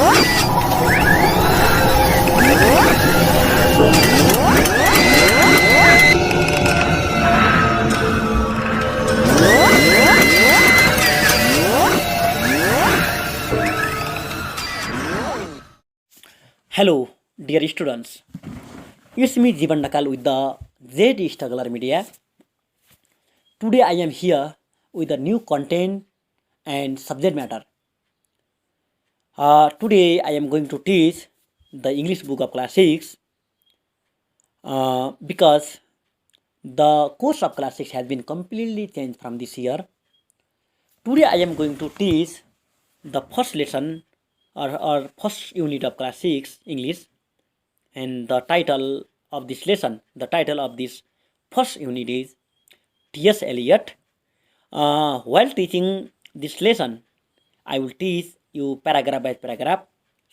Hello, dear students. It's me Jivan Dhakal with the Z Struggler Media. Today I am here with a new content and subject matter. Today I am going to teach the English book of class 6 because the course of class 6 has been completely changed from this year. Today I am going to teach the first lesson or first unit of class 6 English, and the title of this lesson, the title of this first unit is T.S. Eliot. While teaching this lesson, I will teach you paragraph by paragraph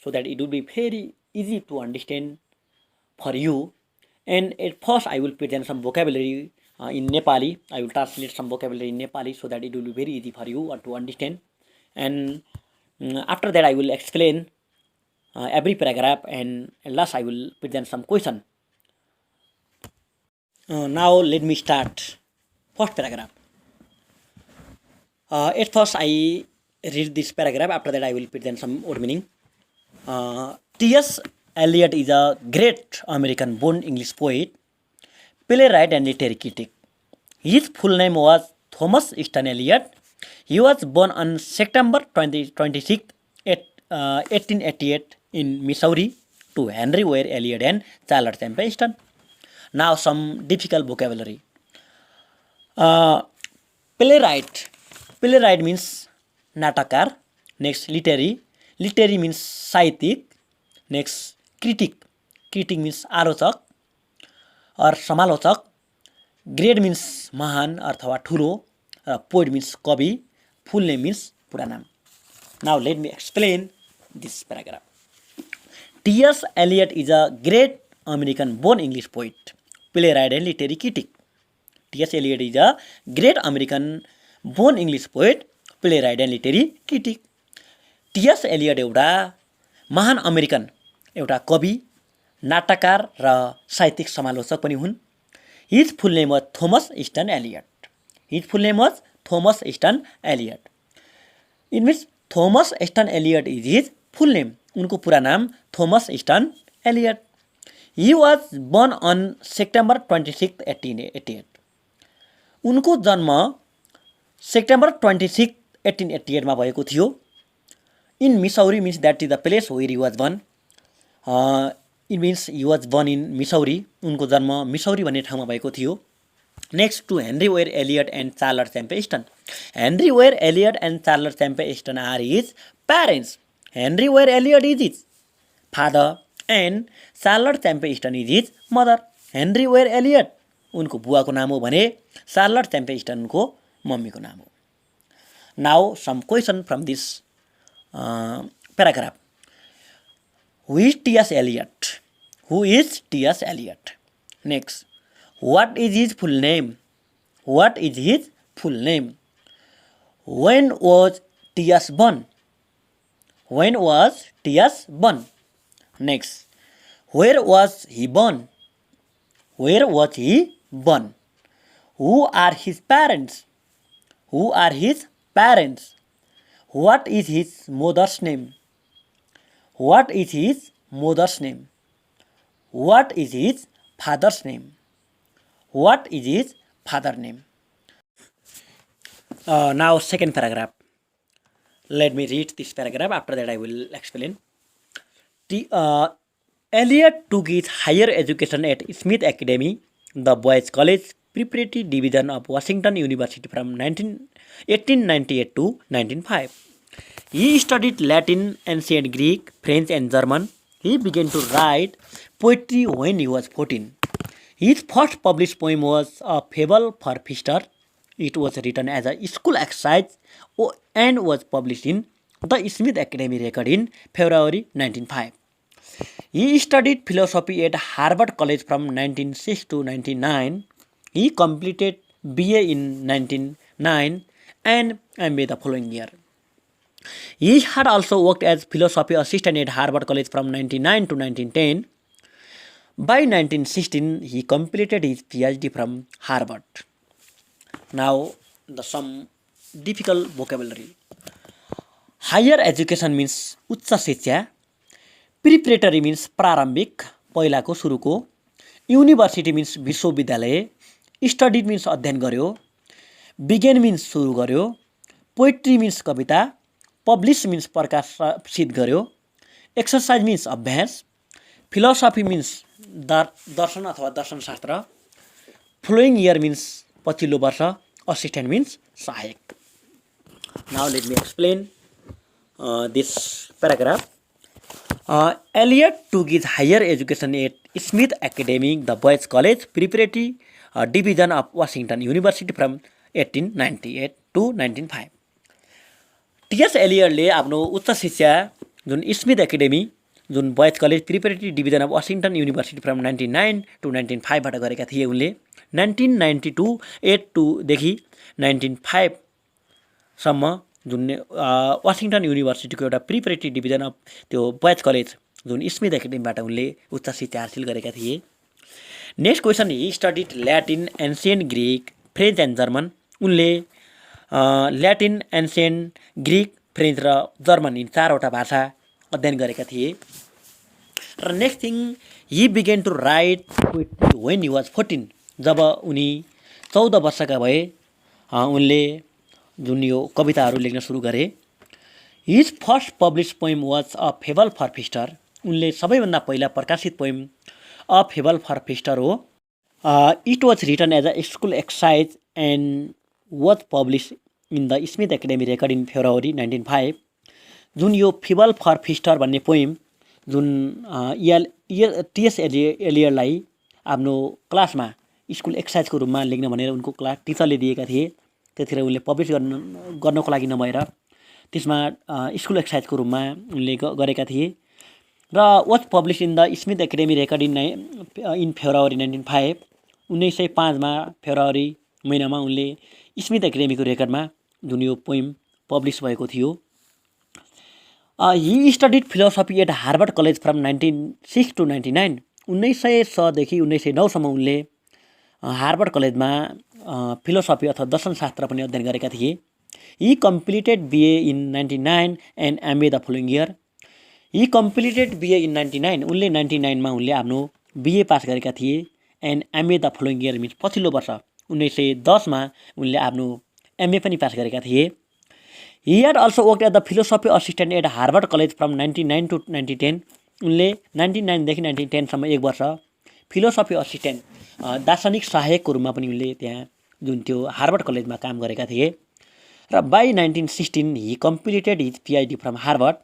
so that it will be very easy to understand for you. And at first I will present some vocabulary in Nepali. I will translate some vocabulary in Nepali so that it will be very easy for you to understand. And after that I will explain every paragraph, and at last I will present some question. Now let me start first paragraph. At first I read this paragraph, after that I will present some word meaning. T.S. Eliot is a great American-born English poet, playwright and literary critic. His full name was Thomas Easton Eliot. He was born on September 26, 1888 in Missouri to Henry Ware Eliot and Charles Temple Easton. Now some difficult vocabulary. Playwright. Playwright means natakar. Next literary. Literary means साहित्यिक. Next critic. Critic means आलोचक or समालोचक. Great means महान अथवा ठुलो. Poet means कवि. Full name means पूरा नाम. Now let me explain this paragraph. T.S. Eliot is a great American-born English poet, playwright and literary critic. T.S. Eliot is a great American-born English poet, playwright and literary critic. T.S. Eliot एउटा महान American एउटा कवि, नाटककार र साहित्यिक समालोचक पनि हुन्. His full name was Thomas Easton Eliot. His full name was Thomas Easton Eliot. It means Thomas Easton Eliot is his full name. उनको पूरा नाम Thomas Easton Eliot. He was born on September 26, 1888. उनको जन्म September 26, 1888 मा भएको थियो. In Missouri means that is the place where he was born. It means he was born in Missouri. उनको जन्म मिसौरी भन्ने ठाउँमा भएको थियो. Next to Henry Ware Eliot and Charles Temple Easton. Henry Ware Eliot and Charles Temple Easton are his parents. Henry Ware Eliot is his father and Charles Temple Easton is his mother. Henry Ware Eliot उनको बुवाको नाम हो भने Charles Temple Easton को मम्मीको नाम हो. Now some question from this paragraph. Who is T.S. Eliot? Who is T.S. Eliot? Next. What is his full name? What is his full name? When was T.S. born? When was T.S. born? Next. Where was he born? Where was he born? Who are his parents? Who are his parents? What is his mother's name? What is his mother's name? What is his father's name? What is his father's name? Now second paragraph. Let me read this paragraph. After that I will explain. Eliot took his higher education at Smith Academy, the boys' college preparatory division of Washington University from 1898 to 1905. He studied Latin, ancient Greek, French and German. He began to write poetry when he was 14. His first published poem was a fable for Pfister. It was written as a school exercise and was published in the Smith Academy record in February 1905. He studied philosophy at Harvard College from 1906 to 1909. He completed BA in 1909 and MA the following year. He had also worked as philosophy assistant at Harvard College from 1909 to 1910. By 1916, he completed his PhD from Harvard. Now, some difficult vocabulary. Higher education means उच्च शिक्षा. Preparatory means प्रारम्भिक, पहिलाको सुरुको. University means विश्वविद्यालय. Studied means अध्ययन गर्यो. Began means सुरु गर्यो. Poetry means कविता. Publish means प्रकाशित गर्यो. Exercise means अभ्यास. Philosophy means दर्शन अथवा दर्शनशास्त्र. Following year means पछिल्लो वर्ष. Assistant means सहायक. Now let me explain this paragraph. Eliot took his higher education at Smith Academy, the Boys College Preparatory Division of Washington University from 1898 to 1905. T.S. एलियटले आफ्नो उच्च शिक्षा जुन Smith academy जुन boys college preparatory division of वाशिङटन university from 1909 to 1905 बाट गरेका थिए। उनले 1992 82 देखि 1905 सम्म जुन वाशिङटन युनिभर्सिटीको एउटा प्रिपरेटरी डिभिजन अफ त्यो बोयज कलेज जुन स्मिथ एकाडेमीबाट उनले उच्च शिक्षा हासिल गरेका थिए। Next question, he studied Latin, ancient Greek, French and German. उनले ल्याटिन, एन्सियन्ट ग्रीक, फ्रेन्च र जर्मन यी चारवटा भाषा अध्ययन गरेका थिए। र next thing, he began to write poetry when he was 14। जब उनी 14 वर्षका भए उनले जुन यो कविताहरू लेख्न सुरु गरे। His first publish poem was a fable for feasters. उनले सबैभन्दा पहिला प्रकाशित poem a fable for feasters हो। It was written as a school exercise and was publish in the Smith academy record in February 1905। जुन यो fable for फिस्टर भन्ने poem जुन TS एलियटलाई आफ्नो क्लासमा स्कुल एक्सर्साइजको रूपमा लेख्न भनेर उनको क्लास टिचरले दिएका थिए। त्यतिखेर उनले पब्लिस गर्नको लागि नभएर त्यसमा स्कुल एक्सर्साइजको रूपमा उनले गरेका थिए र was publish in the Smith academy record in February 1905। 1905 मा फेब्रुअरी महिनामा उनले स्मिथ एकाडेमीको रेकर्डमा जुन यो पोइम पब्लिस भएको थियो। He studied philosophy at Harvard college from 1906 to 1999। 1906 देखि 1909 सम्म उनले हार्वर्ड कलेजमा फिलोसफी अथवा दर्शनशास्त्र पनि अध्ययन गरेका थिए। He completed BA in 99 and MA the following year. He completed BA in 99। उनले 99 मा उनले आफ्नो बिए पास गरेका थिए। And MA the following year means पछिल्लो वर्ष 1910 मा उनले आफ्नो एमए पनि पास गरेका थिए। ही had also worked as the philosophy assistant at Harvard College from 1909 to 1910। उनले 1909 देखि 1910 सम्म एक वर्ष फिलोसफी असिस्टेन्ट दार्शनिक सहायकको रूपमा पनि उनले त्यहाँ जुन त्यो हार्वर्ड कलेजमा काम गरेका थिए। र by 1916 he completed his PhD from Harvard.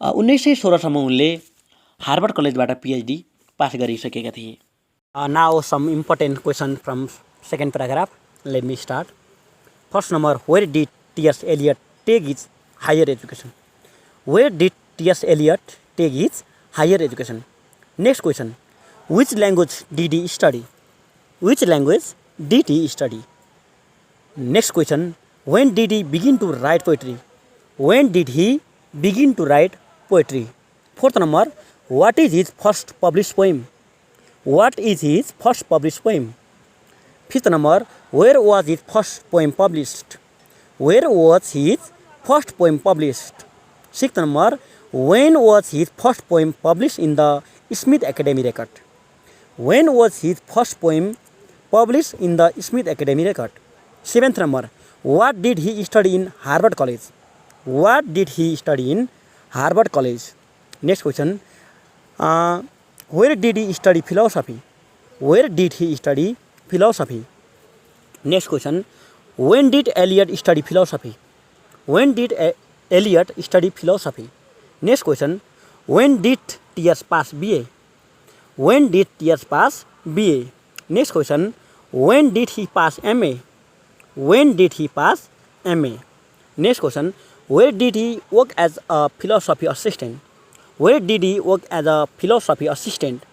1916 सम्म उनले हार्वर्ड कलेजबाट पिएचडी पास गरिसकेका थिए। Now some important question from second paragraph. Let me start. First number, where did T.S. Eliot take his higher education? Where did T.S. Eliot take his higher education? Next question, which language did he study? Which language did he study? Next question, when did he begin to write poetry? When did he begin to write poetry? Fourth number, what is his first published poem? What is his first published poem? Fifth number, where was his first poem published? Where was his first poem published? Sixth number, when was his first poem published in the Smith Academy record? When was his first poem published in the Smith Academy record? Seventh number, what did he study in Harvard College? What did he study in Harvard College? Next question, where did he study philosophy? Where did he study philosophy? Next question, when did Eliot study philosophy? When did Eliot study philosophy? Next question, when did T.S. pass BA? When did T.S. pass BA? Next question, when did he pass MA? When did he pass MA? Next question, where did he work as a philosophy assistant? Where did he work as a philosophy assistant?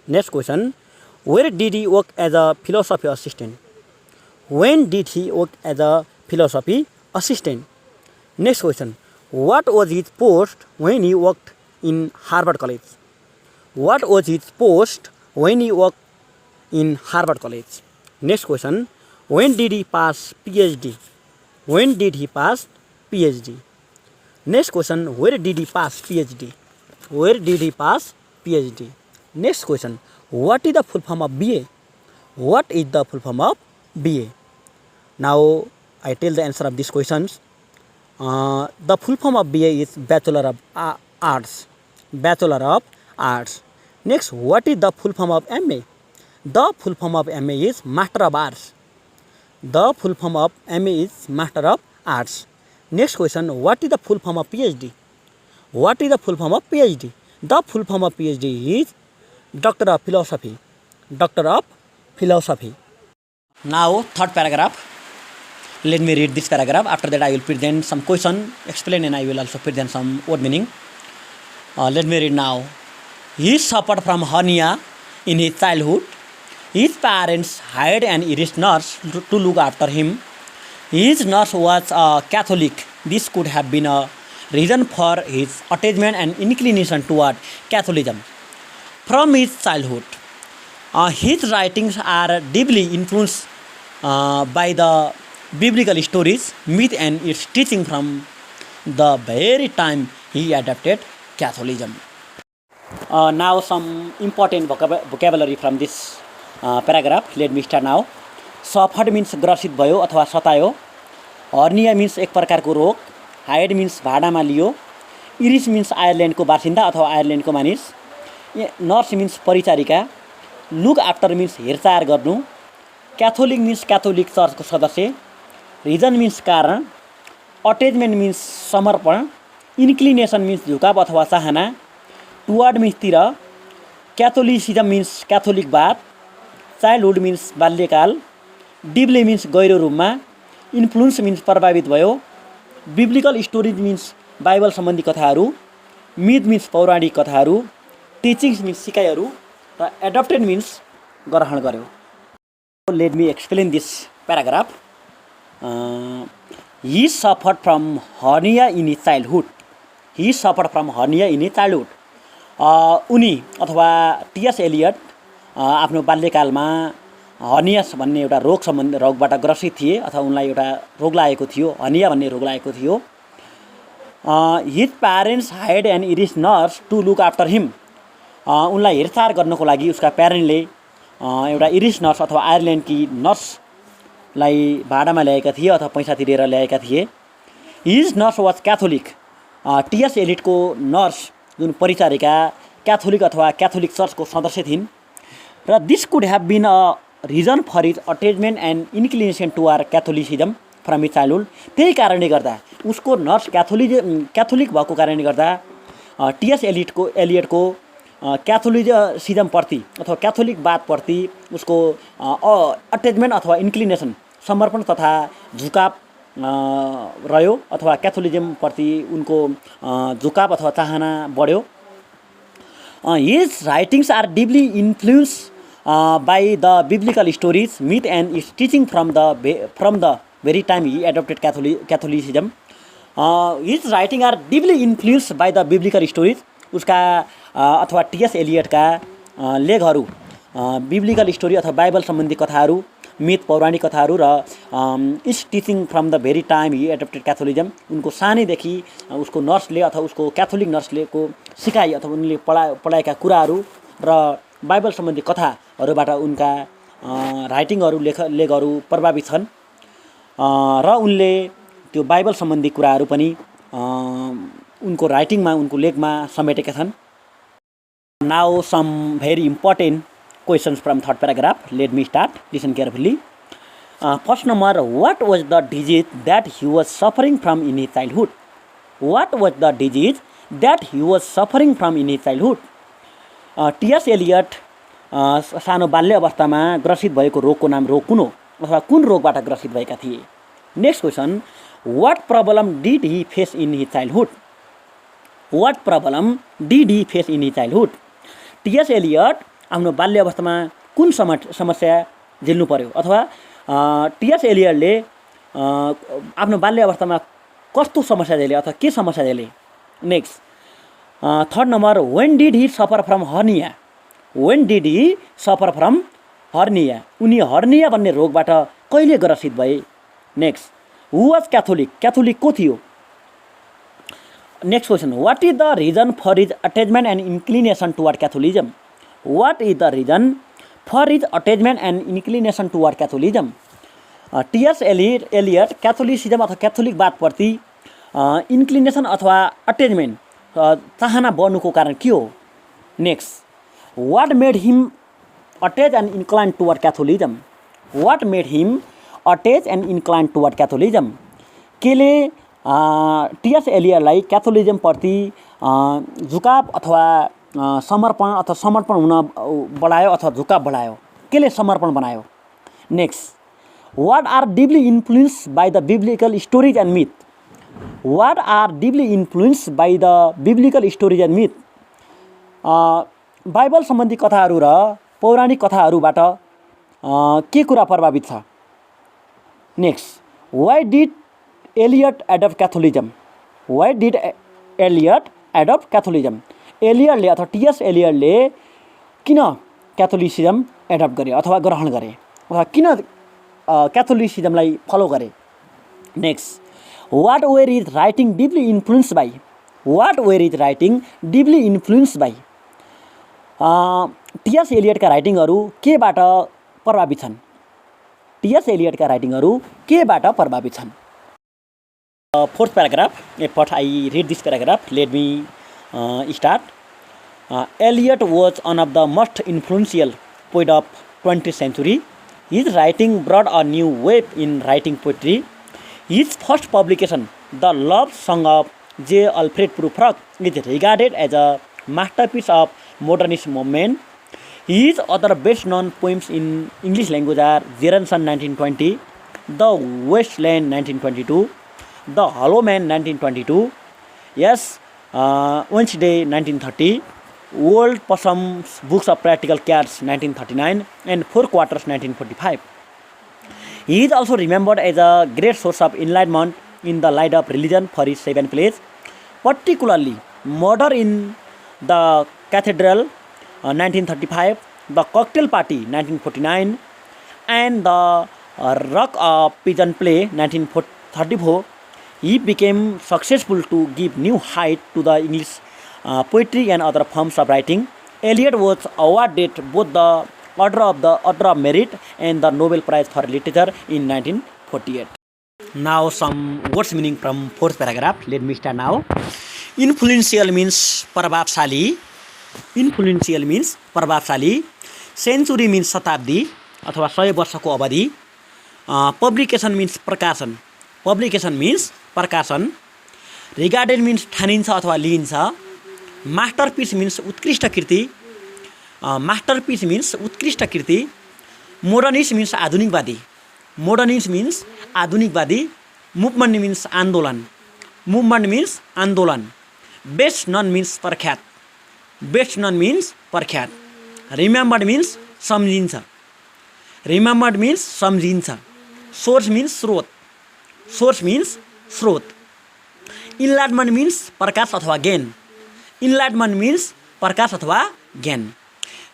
Next question, where did he work as a philosophy assistant? When did he work as a philosophy assistant? Next question. What was his post when he worked in Harvard College? What was his post when he worked in Harvard College? Next question. When did he pass PhD? When did he pass PhD? Next question. Where did he pass PhD? Where did he pass PhD? Next question. What is the full form of BA? What is the full form of BA? Now I tell the answer of these questions. The full form of BA is Bachelor of Arts. Bachelor of Arts. Next, what is the full form of MA? The full form of MA is Master of Arts. The full form of MA is Master of Arts. Next question, what is the full form of PhD? What is the full form of PhD? The full form of PhD is Doctor of Philosophy. Doctor of Philosophy. Now, third paragraph. Let me read this paragraph. After that, I will present some question, explain, and I will also present some word meaning. Let me read now. He suffered from hernia in his childhood. His parents hired an Irish nurse to look after him. His nurse was a Catholic. This could have been a reason for his attachment and inclination toward Catholicism. From his childhood, his writings are deeply influenced by the biblical stories, myth, and its teaching from the very time he adopted Catholicism. Now some important vocabulary from this paragraph. Let me start now. Suffered means ग्रसित भयो अथवा सतायो. Hernia means एक प्रकारको रोग. Hired means भाडामा लियो. Iris means आयरल्यान्डको बासिन्दा अथवा आयरल्यान्डको मानिस. नर्स means परिचारिका. लुक आफ्टर means हेरचाह गर्नु. क्याथोलिक means क्याथोलिक चर्चको सदस्य. रिजन means कारण. अट्याचमेन्ट means समर्पण. इन्क्लिनेसन means झुकाव अथवा चाहना. टुवर्ड means तिर. Catholicism means क्याथोलिकवाद. चाइल्डहुड means बाल्यकाल. डिपली means गहिरो रूपमा. इन्फ्लुएन्स means प्रभावित भयो. बिब्लिकल स्टोरीज means बाइबल सम्बन्धी कथाहरू. मिथ means पौराणिक कथाहरू. Teachings means सिकाइहरू. र एडप्टेड means ग्रहण गर्यो. Let me explain this paragraph. He suffered from hernia in his childhood. He suffered from hernia in his childhood. उनी अथवा टिएस एलियट आफ्नो बाल्यकालमा हर्नियस भन्ने एउटा रोगबाट ग्रसित थिए अथवा उनलाई एउटा रोग लागेको थियो. हर्निया भन्ने रोग लागेको थियो. His parents hired an Irish nurse to look after him. उनलाई हेरचाह गर्नको लागि उसका प्यारेन्टले एउटा इरिस नर्स अथवा आयरल्यान्डकी नर्सलाई भाडामा ल्याएका थिए अथवा पैसा तिरेर ल्याएका थिए. His nurse was Catholic. TS एलियटको नर्स जुन परिचारिका क्याथोलिक अथवा क्याथोलिक चर्चको सदस्य थिइन्. र this could have been a reason for his attachment and inclination toward Catholicism from his childhood. त्यही कारणले गर्दा उसको नर्स क्याथोलिक भएको कारणले गर्दा टिएस एलियटको क्याथोलिसिजमप्रति अथवा क्याथोलिकवादप्रति उसको अट्याचमेन्ट अथवा इन्क्लिनेसन समर्पण तथा झुकाव रह्यो अथवा क्याथोलिजमप्रति उनको झुकाव अथवा चाहना बढ्यो. His writings are deeply influence by the biblical stories, myth and its teaching from the very time he adopted Catholicism. His writing are deeply influenced by the biblical stories. उसका अथवा टिएस एलियटका लेखहरू बिब्लिकल स्टोरी अथवा Bible सम्बन्धी कथाहरू, myth पौराणिक कथाहरू र its teaching from the very time he adapted Catholicism. उनको सानैदेखि उसको नर्सले अथवा उसको क्याथोलिक नर्सलेको सिकाइ अथवा उनले पढाएका कुराहरू र बाइबल सम्बन्धी कथाहरूबाट उनका राइटिङहरू लेखहरू प्रभावित छन् र उनले त्यो बाइबल सम्बन्धी कुराहरू पनि उनको राइटिङमा उनको लेखमा समेटेका छन्. Now some very important questions from third paragraph. Let me start. Listen carefully. First number, what was the disease that he was suffering from in his childhood? What was the disease that he was suffering from in his childhood? TS Eliot सानो बाल्य अवस्थामा ग्रसित भएको रोगको नाम कुन हो अथवा कुन रोगबाट ग्रसित भएका थिए? Next question, what problem did he face in his childhood? What problem did he face in his childhood? TS Eliot आफ्नो बाल्य अवस्थामा कुन समस्या झेल्नु पर्यो अथवा टिएस एलियटले आफ्नो बाल्य अवस्थामा कस्तो समस्या झेले अथवा के समस्या झेले। Next third number when did he suffer from hernia. When did he suffer from hernia, उनी हर्निया भन्ने रोगबाट कहिले ग्रसित भए। Next who was Catholic, Catholic को थियो। Next question what is the reason for his attachment and inclination toward Catholicism. What is the reason for his attachment and inclination toward Catholicism. TS. Eliot Catholicism अथवा क्याथोलिकवादप्रति inclination अथवा attachment चाहना बढ्नुको कारण के हो। Next what made him attach and incline toward Catholicism. What made him attach and incline toward Catholicism, केले TS. एलियटलाई क्याथोलिजमप्रति झुकाव अथवा समर्पण हुन बढायो अथवा झुकाव बढायो, केले समर्पण बनायो। Next what are deeply influence by the biblical stories and myth. What are deeply influence by the biblical stories and myth, Bible सम्बन्धी कथाहरू र पौराणिक कथाहरूबाट के कुरा प्रभावित छ। Next why did Eliot adapt Catholicism. Why did Eliot adapt Catholicism, एलियटले अथवा टी.एस. एलियटले किन क्याथोलिसिजम एडप्ट गरे अथवा ग्रहण गरे अथवा किन क्याथोलिसिजमलाई फलो गरे। Next what were is writing deeply influence by. What were is writing deeply influence by, TS. एलियटका राइटिङहरू केबाट प्रभावित छन्। टी.एस. एलियटका राइटिङहरू केबाट प्रभावित छन्। Fourth paragraph first I read this paragraph, let me start. Eliot was one of the most influential poet of 20th century. His writing brought a new wave in writing poetry. His first publication, The Love Song of J. Alfred Prufrock, is regarded as a masterpiece of modernist movement. His other best-known poems in English language are Jeranson 1920, The Wasteland 1922, The Hollow Man 1922, Yes, Wednesday 1930, World Possum's Books of Practical Cats 1939, and Four Quarters 1945. He is also remembered as a great source of enlightenment in the light of religion for his 7 plays, particularly Murder in the Cathedral 1935, The Cocktail Party 1949, and The Rock of Pigeon Play 1934. He became successful to give new height to the English poetry and other forms of writing. Eliot was awarded both the Order of Merit and the Nobel Prize for Literature in 1948. Now some words meaning from fourth paragraph. Let me start now. Influential means प्रभावशाली. Influential means प्रभावशाली. Century means शताब्दी अथवा 100 वर्षको अवधि. Publication means प्रकाशन. Publication means प्रकाशन. Regarded means ठानिन्छ अथवा लिइन्छ. Masterpiece means उत्कृष्ट कृति. Masterpiece means उत्कृष्ट कृति. Modernist means आधुनिकवादी. Modernist means आधुनिकवादी. Movement means आन्दोलन. Movement means आन्दोलन. Best known means प्रख्यात. Best known means प्रख्यात. Remembered means सम्झिन्छ. Remembered means सम्झिन्छ. Source means स्रोत. Source means स्रोत. Enlightenment means प्रकाश अथवा ज्ञान. Enlightenment means प्रकाश अथवा ज्ञान.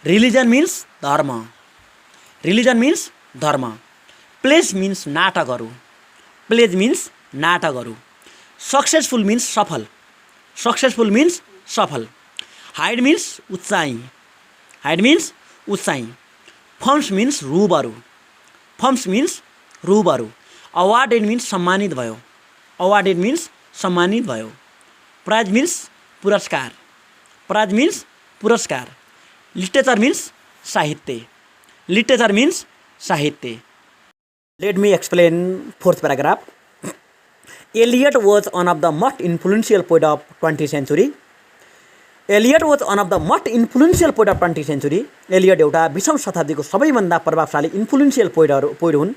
Religion means धर्म. Religion means धर्म. Plays means नाटकहरू. Plays means नाटकहरू. Successful means सफल. Successful means सफल. Height means उचाइ. Height means उचाइ. Forms means रूपहरू. Forms means रूपहरू. Awarded means सम्मानित भयो. Awarded means सम्मानित भयो. Prize means पुरस्कार. Prize means पुरस्कार. Literature means साहित्य. Literature means साहित्य. Let me explain fourth paragraph. Eliot was one of the most influential poet of 20th century. Eliot was one of the most influential poet of 20th century. Eliot एउटा 20औं शताब्दीको सबैभन्दा प्रभावशाली influential poet हुन्.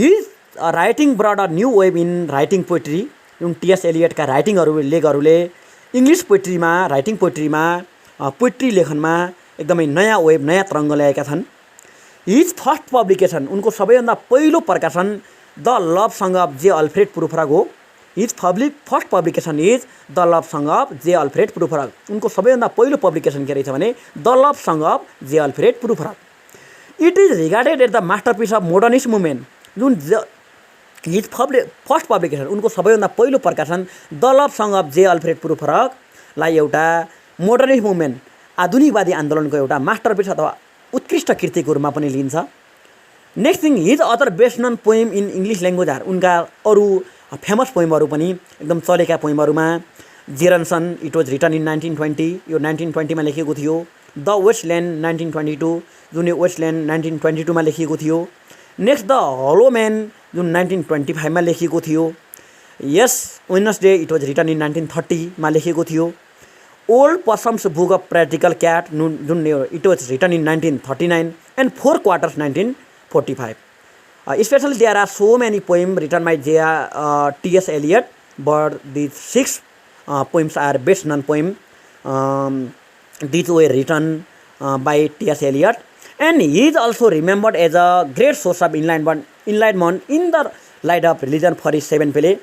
His writing brought a new wave in writing poetry. जुन T.S.. एलियटका लेखहरूले English पोइट्रीमा writing पोइट्रीमा poetry लेखनमा एकदमै नयाँ वेभ नयाँ तरङ्ग ल्याएका छन्. हिज फर्स्ट पब्लिकेसन उनको सबैभन्दा पहिलो प्रकाशन the love song of J Alfred Prufrock हो। His first publication is the love song of J Alfred Prufrock. उनको सबैभन्दा पहिलो पब्लिकेसन के रहेछ भने the love song of J Alfred Prufrock. It is regarded at the masterpiece of modernist movement. जुन his first publication उनको सबैभन्दा पहिलो प्रकाशन the love song of J Alfred प्रुफरगलाई एउटा मोडर्निस्ट मुभमेन्ट आधुनिकवादी आन्दोलनको एउटा मास्टरपिस अथवा उत्कृष्ट कृतिको रूपमा पनि लिन्छ। Next thing, his other best known poem in English language are. उनका अरू फेमस पोइमहरू पनि एकदम चलेका पोइमहरूमा Gerontion, it was written in 1920, यो 1920 मा लेखिएको थियो। द वेस्टल्यान्ड 1922, जुन यो वेस्टल्यान्ड 1922 मा लेखिएको थियो। नेक्स्ट द हलो म्यान जुन 1925 मा लेखिएको थियो। Ash Wednesday, it was written in 1930 मा लेखिएको थियो। Old possum's book of practical cat जुन it was written in 1939 and 4 quartets 1945। Especially there are so many poems written by T.S. Eliot, but these 6 poems are best known poems. These were written by T.S. Eliot, and he is also remembered as a great source of enlightenment in the light of religion for his 7 plays.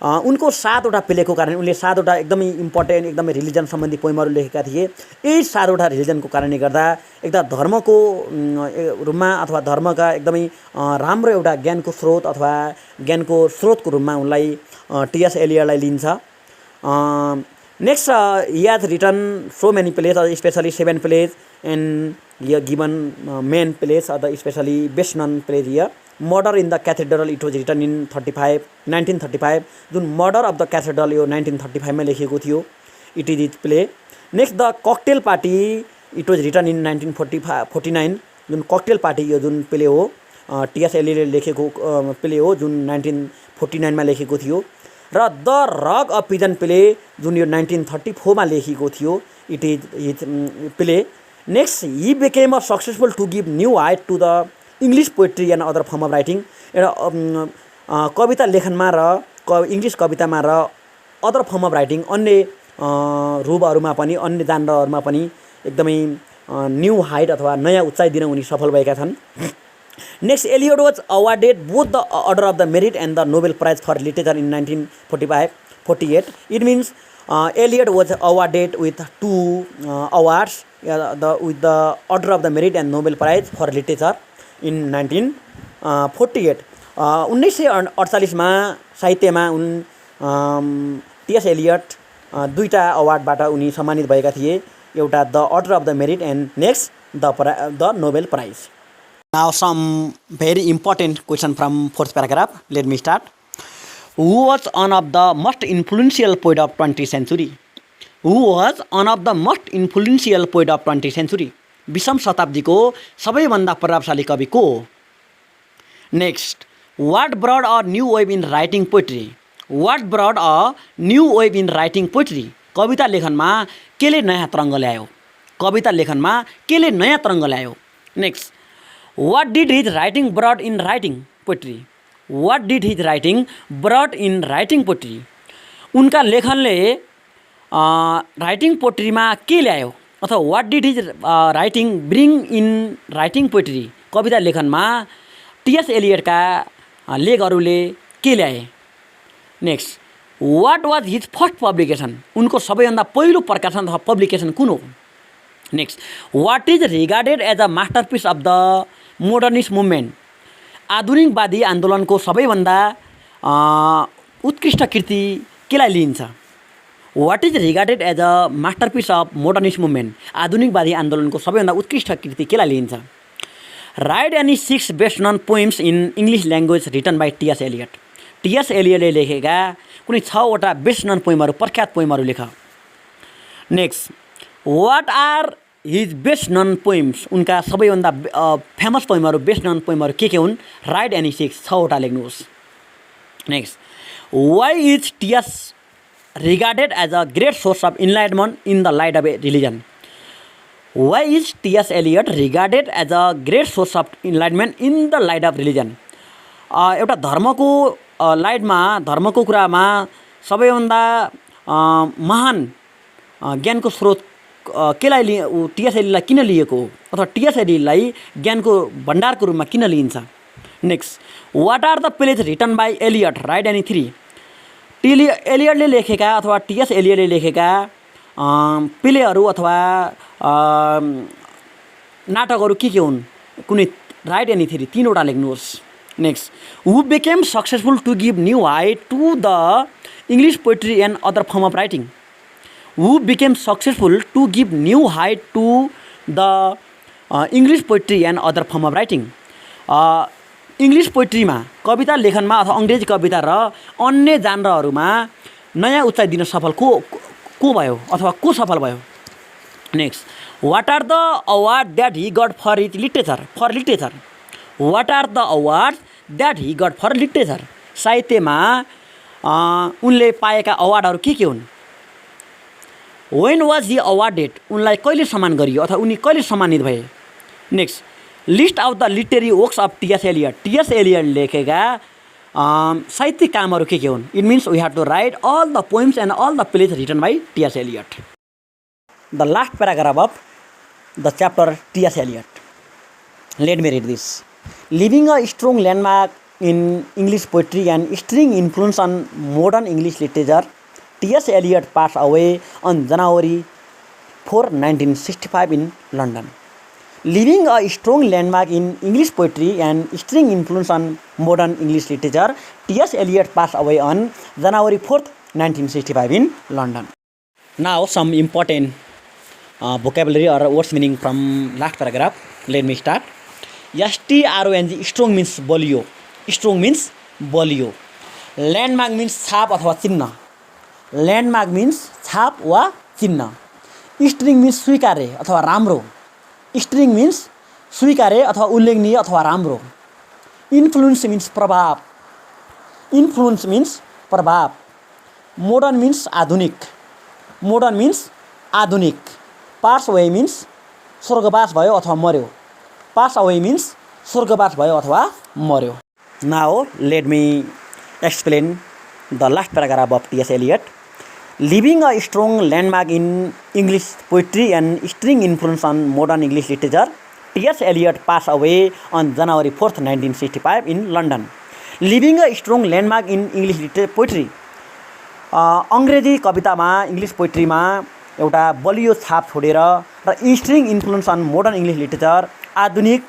उनको 7वटा प्लेको कारण उनले 7वटा एकदमै important एकदमै religion सम्बन्धी पोइमहरू लेखेका थिए। यही 7वटा रिलिजनको कारणले गर्दा एउटा धर्मको रूपमा अथवा धर्मका एकदमै राम्रो एउटा ज्ञानको स्रोत अथवा ज्ञानको स्रोतको रूपमा उनलाई टी.एस. एलियटलाई लिन्छ। Next, he has written so many plays, especially 7 plays, and he has given main plays, especially best known plays here. Murder in the Cathedral, it was written in 1935. जुन मर्डर अफ द क्याथेड्रल यो 1935 मा लेखिएको थियो। It is play. Next the cocktail party, it was written in 1949। जुन cocktail party यो जुन play हो T.S.. एलियटले लेखेको प्ले हो जुन 1949 मा लेखेको थियो। र the rug of pigeon play जुन यो 1934 मा लेखिएको थियो। It is his play. Next, he became a successful to give new height to the English poetry and other form of writing. एउटा कविता लेखनमा र इङ्ग्लिस कवितामा र अदर फर्म अफ राइटिङ अन्य रूपहरूमा पनि अन्य जानरहरूमा पनि एकदमै न्यू हाइट अथवा नयाँ उचाइ दिन उनी सफल भएका छन्। Next, Eliot was awarded both the order of the merit and the Nobel prize for literature in 1948। It means Eliot was awarded with 2 awards with the order of the merit and Nobel Prize for literature in 1948। 1948 मा साहित्यमा T.S.. Elliott 2टा अवार्डबाट उनी सम्मानित भएका थिए। एउटा the order of the merit and next the Nobel prize. Now some very important question from 4th paragraph। Let me start. Who was one of the most influential poet of 20th century? Who was one of the most influential poet of 20th century? 20औं शताब्दीको सबैभन्दा प्रभावशाली कवि को हो? Next, what brought a new wave in writing poetry? What brought a new wave in writing poetry? कविता लेखनमा केले नयाँ तरङ्ग ल्यायो? कविता लेखनमा केले नयाँ तरङ्ग ल्यायो? Next, what did his writing brought in writing poetry? What did his writing brought in writing poetry? उनका लेखनले राइटिङ पोट्रीमा के ल्यायो अथवा what did his writing bring in writing poetry? कविता लेखनमा टी.एस. एलियटका लेखहरूले के ल्याए? Next, what was his first publication? उनको सबैभन्दा पहिलो प्रकाशन अथवा पब्लिकेसन कुन हो? Next, what is regarded as a masterpiece of the modernist movement? आधुनिकवादी आन्दोलनको सबैभन्दा उत्कृष्ट कृति केलाई लिइन्छ? What is regarded as a masterpiece of modernist movement? आधुनिकवादी आन्दोलनको सबैभन्दा उत्कृष्ट कृति केलाई लिइन्छ? Right any 6 best known poems in English language written by TS. Eliot. TS. एलियटले लेखेका कुनै 6वटा बेस्ट नन पोइमहरू, प्रख्यात पोइमहरू लेख। Next, what are his best known poems? उनका सबैभन्दा फेमस पोइमहरू, बेस्ट नन पोइमहरू के हुन्? राइट एनी 6वटा लेख्नुहोस्। Next, why is TS. regarded as a great source of enlightenment in the light of a religion? Why is T.S. Eliot regarded as a great source of enlightenment in the light of religion? एउटा धर्मको लाइटमा, धर्मको कुरामा सबैभन्दा महान ज्ञानको स्रोत केलाई T.S.. एलियटलाई किन लिएको हो अथवा टी.एस. एलियटलाई ज्ञानको भण्डारको रूपमा किन लिइन्छ? Next, what are the plays written by Eliot, write any 3। एलियटले लेखेका अथवा टिएस एलियटले लेखेका प्लेहरू अथवा नाटकहरू के हुन्, कुनै राइट एनी 3, 3वटा लेख्नुहोस्। Next, who became successful to give new height to the English poetry and other form of writing. Who became successful to give new height to the English poetry and other form of writing. English पोइट्रीमा, कविता लेखनमा अथवा अङ्ग्रेजी कविता र अन्य जान्रहरूमा नयाँ उचाइ दिन सफल को भयो अथवा को सफल भयो। Next, what are the award that he got for his literature. What are the award that he got for literature. साहित्यमा उनले पाएका अवार्डहरू के हुन्। वेन वाज ही अवार्डेड, उनलाई कहिले सम्मान गरियो अथवा उनी कहिले सम्मानित भए। Next, list of the literary works of TS Eliot. TS Eliot लेखेका साहित्यिक कामहरू के हुन्। It means we have to write all the poems and all the plays written by TS Eliot. The last paragraph of the chapter TS Eliot, let me read this. Living a strong landmark in English poetry and string influence on modern English literature, TS Eliot pass away on January 4, 1965 in London. Leaving a strong landmark in English poetry and string influence on modern English literature, T.S. Eliot passed away on January 4th, 1965 in London. Now some important vocabulary or words meaning from last paragraph. Let me start. S-T-R-O-N-G, strong means बलियो. Strong means बलियो. Landmark means छाप अथवा चिन्ह. Landmark means छाप वा चिन्ह. String means स्वीकार्य अथवा राम्रो. String means स्वीकार्य अथवा उल्लेखनीय अथवा राम्रो. Influence means प्रभाव. Influence means प्रभाव. Modern means आधुनिक. Modern means आधुनिक. Pass away means स्वर्गवास भयो अथवा मर्यो. Pass away means स्वर्गवास भयो अथवा मर्यो. Now let me explain the last paragraph of T.S. Eliot. Leaving a strong landmark in English poetry and string influence on modern English literature, T.S. Eliot passed away on January 4th, 1965 in London. Leaving a strong landmark in English poetry, अङ्ग्रेजी कवितामा, English पोइट्रीमा एउटा बलियो छाप छोडेर र string influence on modern English literature, आधुनिक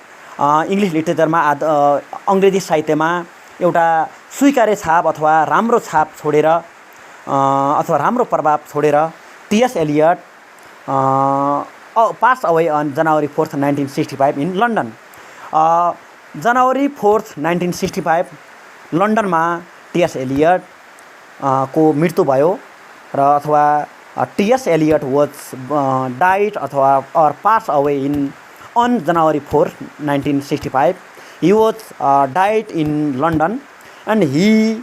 English लिटरेचरमा अङ्ग्रेजी साहित्यमा एउटा स्वीकार्य छाप अथवा राम्रो छाप छोडेर अथवा राम्रो प्रभाव छोडेर T S Eliot pass away on January 4th, 1965 in London. January 4th, 1965 लन्डनमा टिएस एलियट को मृत्यु भयो र अथवा टिएस एलियट वाज डाइड अथवा और pass away in on January 4th, 1965. He was died in London and he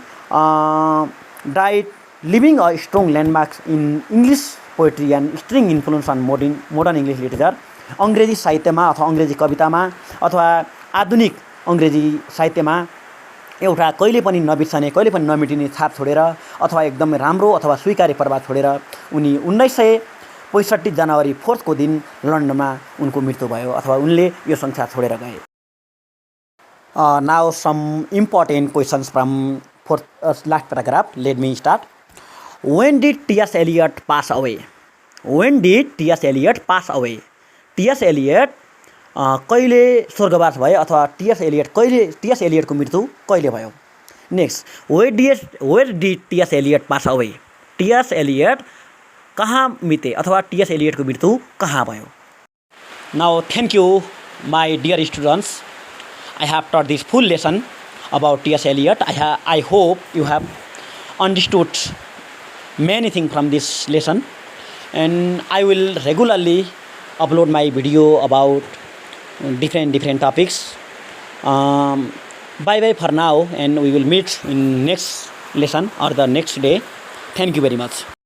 died leaving a strong landmark in English poetry and string influence on modern English literature. अङ्ग्रेजी साहित्यमा अथवा अङ्ग्रेजी कवितामा अथवा आधुनिक अङ्ग्रेजी साहित्यमा एउटा कहिले पनि नबिर्सने, कहिले पनि नमेटिने छाप छोडेर अथवा एकदमै राम्रो अथवा स्वीकार्य प्रभाव छोडेर उनी 1965 जनवरी 4th को दिन लन्डनमा उनको मृत्यु भयो अथवा उनले यो संसार छोडेर गए. Now some important questions from last paragraph. Let me start. When did T.S. Eliot pass away? When did T.S. Eliot pass away? T.S. Eliot कहिले स्वर्गवास भयो अथवा टिएस एलियट को मृत्यु कहिले भयो. Next, where did TS Eliot pass away? TS Eliot कहाँ मिते अथवा टिएस एलियट को मृत्यु कहाँ भयो. Now thank you my dear students. I have taught this full lesson about T.S. Eliot. I hope you have understood many things from this lesson, and I will regularly upload my video about different topics. Bye bye for now, and we will meet in next lesson or the next day. Thank you very much.